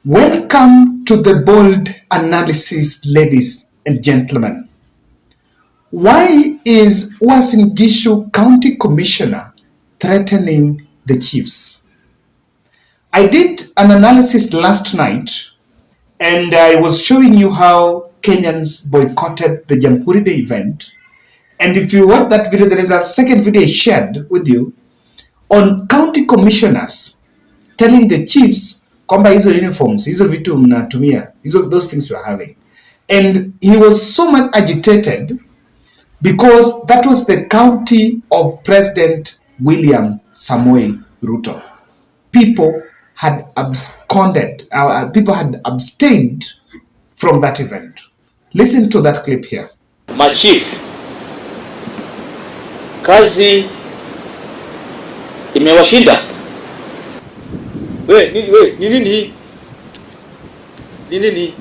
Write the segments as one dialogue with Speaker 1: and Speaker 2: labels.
Speaker 1: Welcome to the bold analysis, ladies and gentlemen. Why is Uasin Gishu County Commissioner threatening the chiefs? I did an analysis last night and I was showing you how Kenyans boycotted the Jamhuri Day event. And if you watch that video, there is a second video I shared with you on county commissioners telling the chiefs kwamba hizo uniforms, hizo vitu mnatumia, those things we are having. And he was so much agitated because that was the county of President William Samoei Ruto. People had abstained from that event. Listen to that clip here.
Speaker 2: Machief, kazi imewashinda. Ni nini?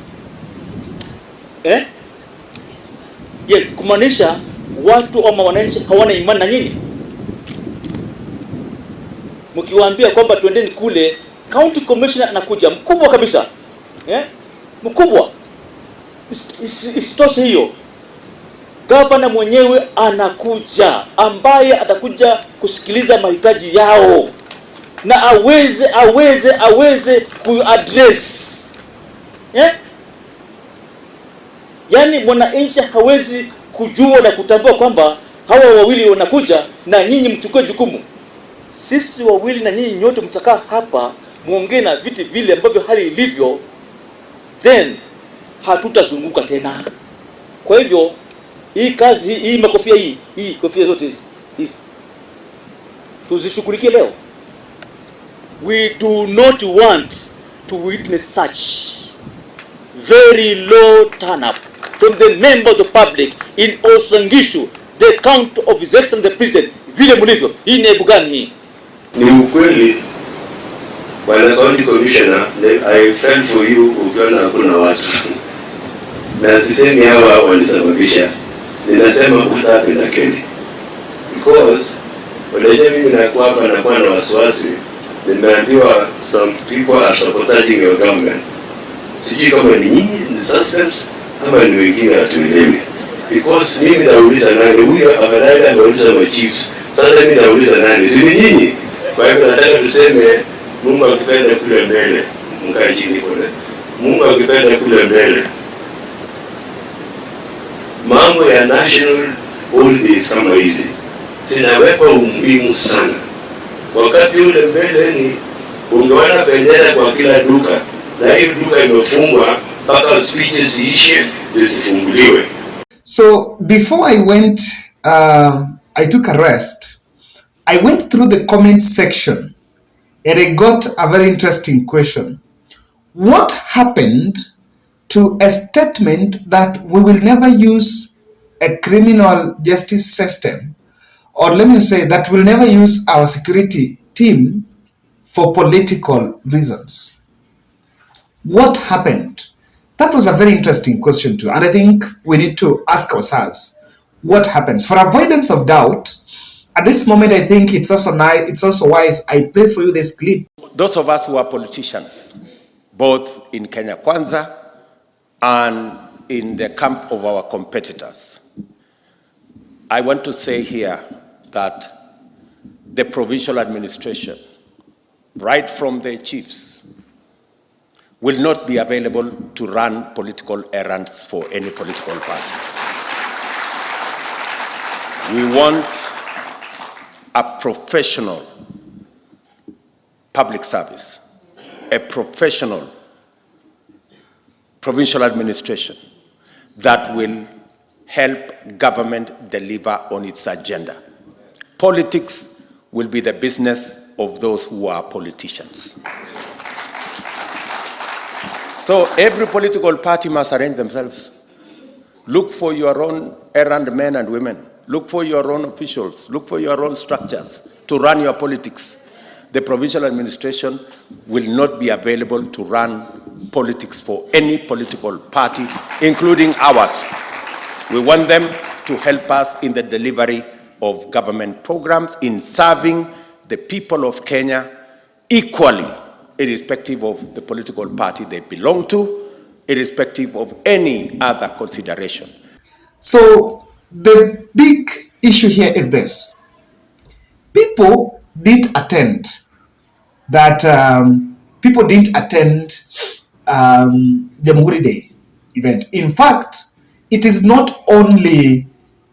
Speaker 2: Kumaanisha watu ama wananchi hawana imani na nyinyi. Mkiwaambia kwamba twendeni kule, county commissioner anakuja mkubwa kabisa. Mkubwa. Isitoshe hiyo. Gavana mwenyewe anakuja, ambaye atakuja kusikiliza mahitaji yao na aweze kuaddress. Yaani mwananchi hawezi kujua na kutambua kwamba hawa wawili wanakuja na nyinyi mchukue jukumu. Sisi wawili na nyinyi nyote mtakaa hapa muongee na viti vile ambavyo hali ilivyo, then hatutazunguka tena. Kwa hivyo hii kazi hii makofia hii kofia zote hizi tuzishughulikie leo. We do not want to witness such very low turn up from the member of the public in Uasin Gishu, the county of His Excellency the President. Vile mlivyo, hii ni aibu gani hii?
Speaker 3: Ni ukweli, Bwana County Commissioner, I felt for you ukiona hakuna watu. Na sisemi hawa walisababisha. Ninasema utapenda Kenya. Because unajua mimi nakuwa hapa nakuwa na wasiwasi. Nimeambiwa some people are sabotaging your government. Sijui kama ni nyinyi, ni suspects, ama ni wengine hatuelewi. Because mimi nauliza nani, huyu afadhali anauliza machiefs. Sasa mimi nauliza nani, si ni nyinyi? Kwa hivyo nataka tuseme Mungu akipenda kule mbele, mkae chini kule. Mungu akipenda kule mbele. Mambo ya national holidays kama hizi zinaweka umuhimu sana. Wakati ule mbele ni ungeona bendera kwa kila duka, na hii duka imefungwa mpaka speeches iishe zisifunguliwe.
Speaker 1: So before I went, I took a rest. I went through the comment section and I got a very interesting question. What happened to a statement that we will never use a criminal justice system, or let me say that we'll never use our security team for political reasons? What happened? That was a very interesting question too, and I think we need to ask ourselves what happens. For avoidance of doubt, at this moment I think it's also wise I play for you this clip.
Speaker 4: Those of us who are politicians, both in Kenya Kwanza and in the camp of our competitors, I want to say here that the provincial administration, right from the chiefs, will not be available to run political errands for any political party. We want a professional public service, a professional provincial administration that will help government deliver on its agenda. Politics will be the business of those who are politicians. So every political party must arrange themselves. Look for your own errand men and women. Look for your own officials. Look for your own structures to run your politics. The provincial administration will not be available to run politics for any political party, including ours. We want them to help us in the delivery of government programs, in serving the people of Kenya equally irrespective of the political party they belong to, irrespective of any other consideration.
Speaker 1: So the big issue here is this. People didn't attend people didn't attend Jamhuri Day event. In fact, it is not only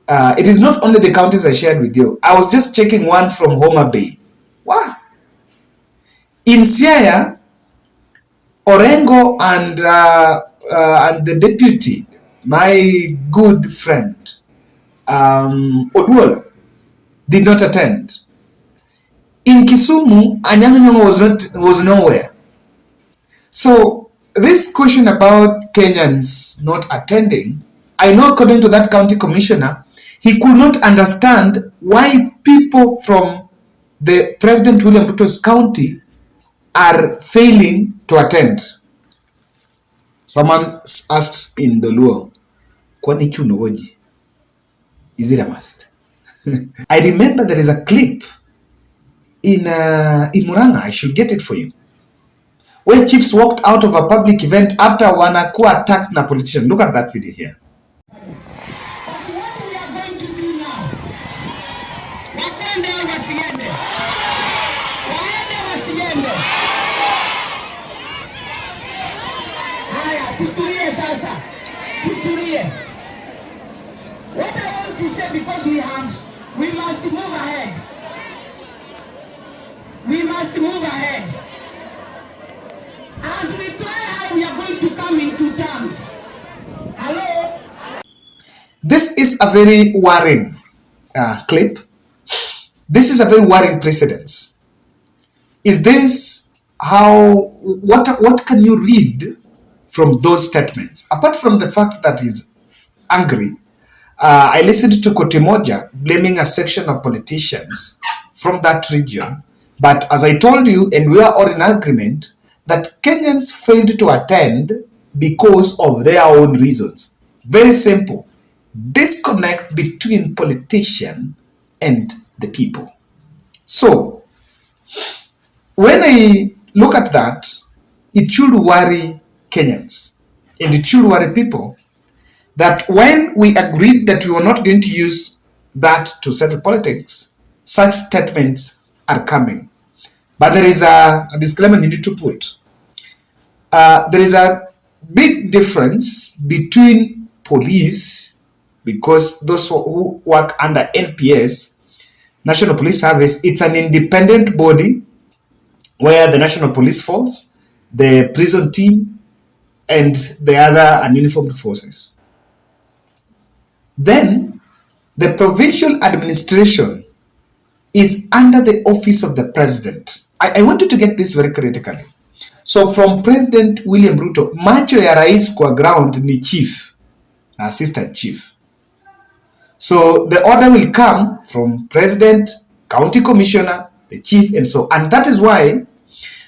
Speaker 1: the counties I shared with you. I was just checking one from Homa Bay. Wow. In Siaya, Orengo and the deputy, my good friend, Oduor, did not attend. In Kisumu, Anyang' was nowhere. So this question about Kenyans not attending, I know according to that county commissioner, he could not understand why people from the President William Ruto's county are failing to attend. Someone asks in the Luo, kwani chunogoji? Is it a must? I remember there is a clip in Murang'a, I should get it for you, where chiefs walked out of a public event after wanakuwa attacked na politician. Look at that video here.
Speaker 5: What I want to say, because we must move ahead. We must move ahead. As we try how we are going to come into terms. Hello?
Speaker 1: This is a very worrying clip. This is a very worrying precedence. Is this what can you read from those statements? Apart from the fact that he's angry, I listened to Kotimoja blaming a section of politicians from that region. But as I told you, and we are all in agreement, that Kenyans failed to attend because of their own reasons. Very simple. Disconnect between politician and the people. So, when I look at that, it should worry Kenyans. And it should worry people that when we agreed that we were not going to use that to settle politics, such statements are coming. But there is a disclaimer you need to put. There is a big difference between police, because those who work under NPS, National Police Service, it's an independent body where the National Police Force, the prison team, and the other ununiformed forces. Then, the provincial administration is under the office of the president. I want you to get this very critically. So from President William Ruto, macho ya rais kwa ground ni chief, assistant chief. So the order will come from president, county commissioner, the chief, and so. And that is why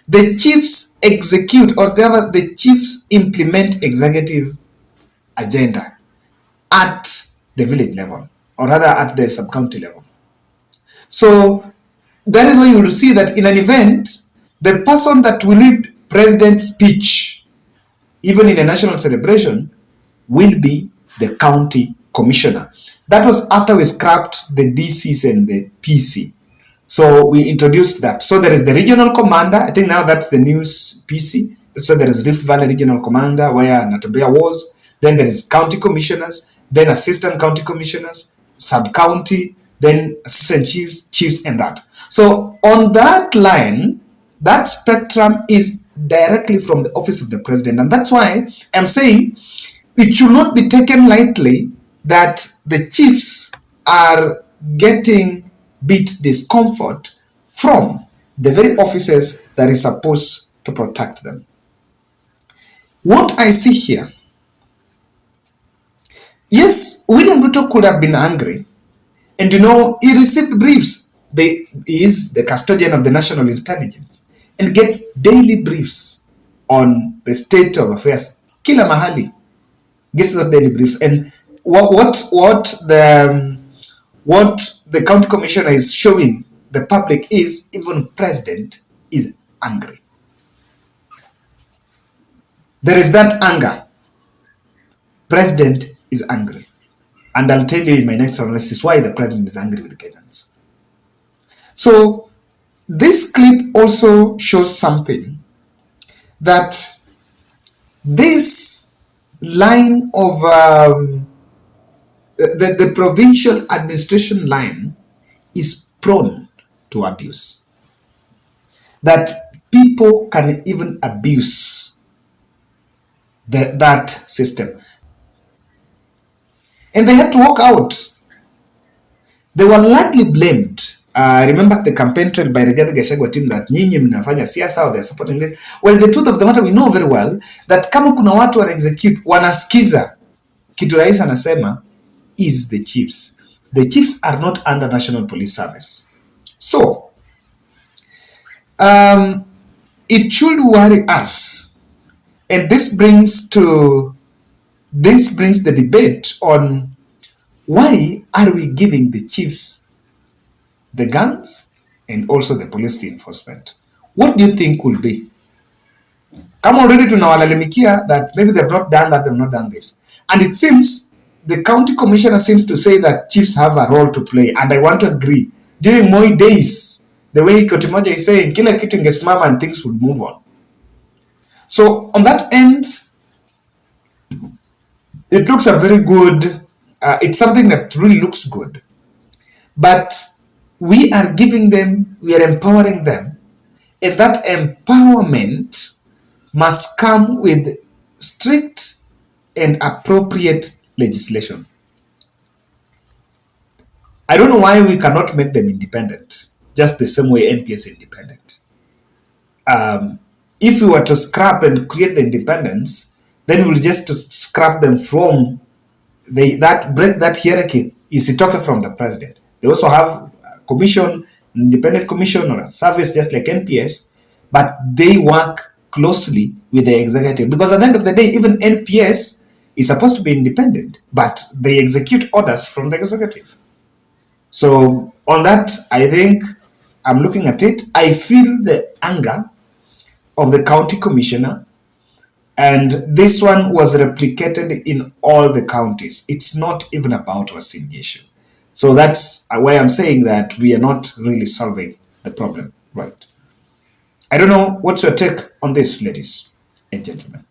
Speaker 1: the chiefs execute, or the chiefs implement executive agenda at the village level, or rather at the sub-county level. So that is why you will see that in an event, the person that will lead president's speech, even in a national celebration, will be the county commissioner. That was after we scrapped the DCs and the PC. So we introduced that. So there is the regional commander. I think now that's the new PC. So there is Rift Valley Regional Commander, where Natabea was. Then there is county commissioners, then assistant county commissioners, sub-county, then assistant chiefs, and that. So on that line, that spectrum is directly from the office of the president. And that's why I'm saying it should not be taken lightly that the chiefs are getting bit discomfort from the very offices that is supposed to protect them. What I see here, yes, William Ruto could have been angry, and he received briefs. He is the custodian of the national intelligence and gets daily briefs on the state of affairs. Kila mahali gets those daily briefs. And what the county commissioner is showing the public is even president is angry. There is that anger. President is angry. And I'll tell you in my next analysis why the president is angry with Kenyans. So this clip also shows something, that this line of the provincial administration line is prone to abuse. That people can even abuse that system. And they had to walk out. They were largely blamed. Remember the campaign trail by the Gachagua team that nyinyi mnafanya siasa, or they're supporting this. Well, the truth of the matter, we know very well that kama kuna watu wana execute, wanasikiza kitu rais anasema, is the chiefs. The chiefs are not under National Police Service. So, it should worry us. And this brings the debate on why are we giving the chiefs the guns and also the police enforcement? What do you think will be? Come already to tunawalalamikia that maybe they've not done that, they've not done this. And it seems the county commissioner seems to say that chiefs have a role to play, and I want to agree. During Moi days, the way Kotimoja is saying, kila kitu ingesimama and things would move on. So on that end, it looks a very good, it's something that really looks good. But we are giving them, we are empowering them, and that empowerment must come with strict and appropriate legislation. I don't know why we cannot make them independent, just the same way NPS is independent. If we were to scrap and create the independence, then we'll just scrap them from break that hierarchy is taken from the president. They also have a commission, independent commission or a service just like NPS, but they work closely with the executive, because at the end of the day, even NPS is supposed to be independent, but they execute orders from the executive. So on that, I think I'm looking at it. I feel the anger of the county commissioner, and this one was replicated in all the counties. It's not even about Uasin Gishu. So that's why I'm saying that we are not really solving the problem, right? I don't know, what's your take on this, ladies and gentlemen?